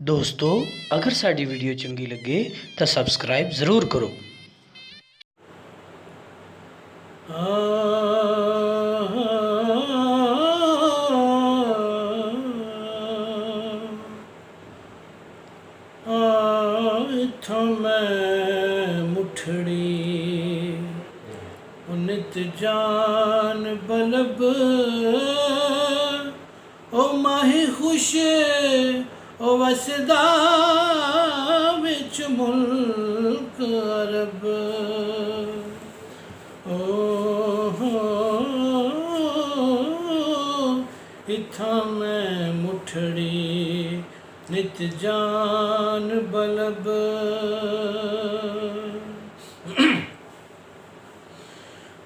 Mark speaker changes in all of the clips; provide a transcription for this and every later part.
Speaker 1: ਦੋਸਤੋ ਅਗਰ ਸਾਡੀ ਵੀਡੀਓ ਚੰਗੀ ਲੱਗੇ ਤਾਂ ਸਬਸਕ੍ਰਾਈਬ ਜ਼ਰੂਰ ਕਰੋ।
Speaker 2: इत्थों मैं मुठड़ी नित जान बलब ओ माही खुश ओ वसदा विच मुल्क अरब इत्थां मैं मुठड़ी नित जान बलब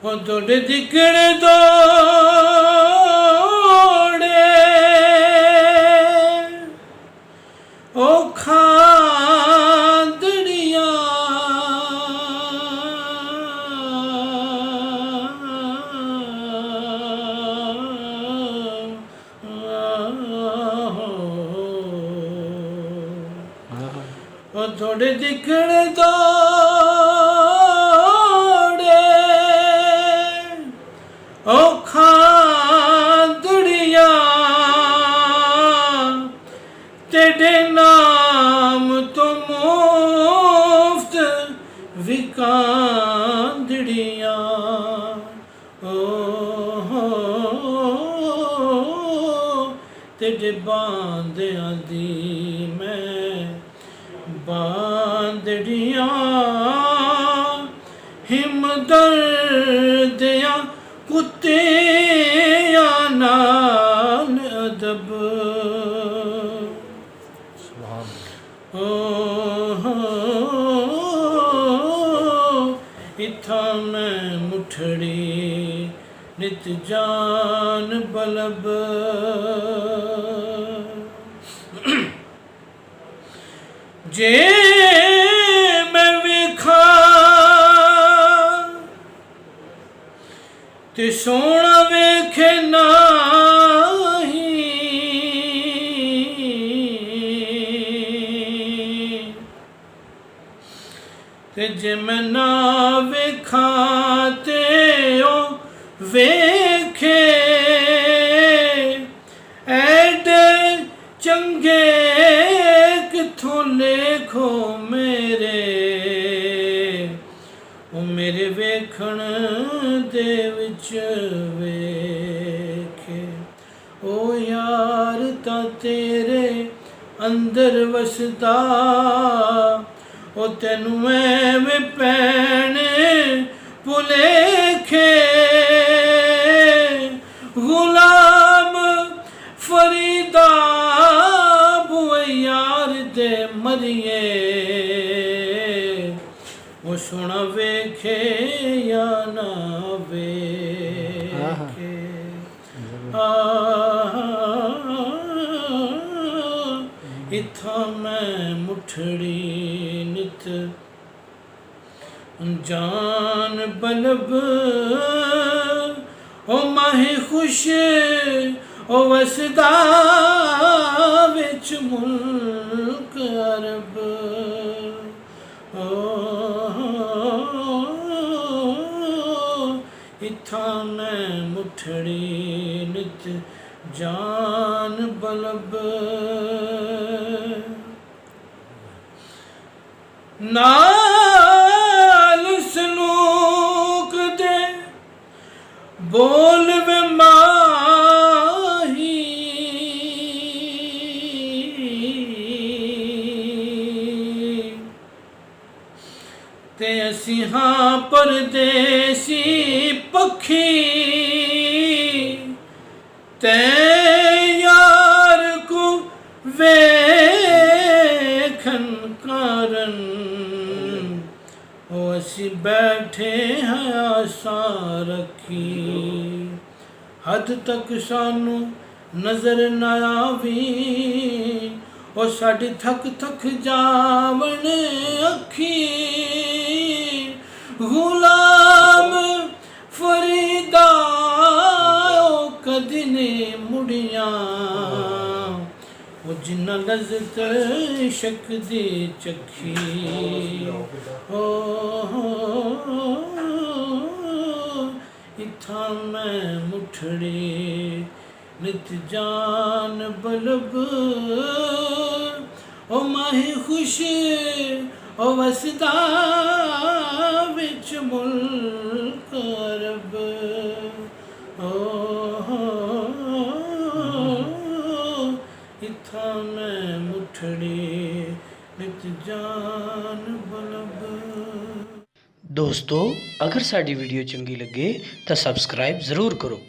Speaker 2: ओ तोड़े दिकड़ दौड़े ओ खादड़िया ओ थोड़े दिखण दौड़े ओ खादड़िया तेरे नाम तो मुफ्त विकांदड़िया तेरे बांदियां दी मैं बांदड़िया हिमदर्दिया कुत्तिया नाल अदब इत्थां मैं मुठड़ी नित जान बलब जे मैं वेखा ते सोना वेखे नाही ते जे मैं ना वेखा ते ओ वेखे ऐडे चंगे किथों लेखो मेरे ओ मेरे वेखण दे विच वेखे ओ यार ता तेरे अंदर वसदा ओ तैनू एवें पैणे भुलेखे गुलाम फरीदा बुए यार दे मरिए वो सोना वेखे या ना वेखे इत्थां मैं मुठड़ी नित जान बलब ओ माही खुश ओ वसदा विच मुल्क अरब इत्थां मैं मुठड़ी नित जान बलब नाल सलूक दे बोल वे माही ते असी हाँ परदेसी पखी ते यार को वेखन कारण ओ असी बैठे हैं आशा रखी हद तक सानू नजर न आवी ओ साडी थक थक जावण अखी गुलाम फरीदा ओ कदी ने मुड़िया ਉਹ ਜਿੰਨਾ ਲਜ਼ਤ ਸ਼ਕ ਦੀ ਚੱਖੀ ਇਥਾਂ ਮੈਂ ਮੁਠੜੇ ਨਿਤ ਜਾਨ ਬਲਬ ਉਹ ਮਾਹੀ ਖੁਸ਼ ਉਹ ਵਸਦਾ ਵਿੱਚ ਮੁਲਕ ਅਰਬ ਇਥਾਂ ਮੈਂ ਮੁਠੜੇ ਨਿਤ ਜਾਨ ਬਲਬ।
Speaker 1: ਦੋਸਤੋ, ਅਗਰ ਸਾਡੀ ਵੀਡੀਓ ਚੰਗੀ ਲੱਗੇ ਤਾਂ ਸਬਸਕ੍ਰਾਈਬ ਜ਼ਰੂਰ ਕਰੋ।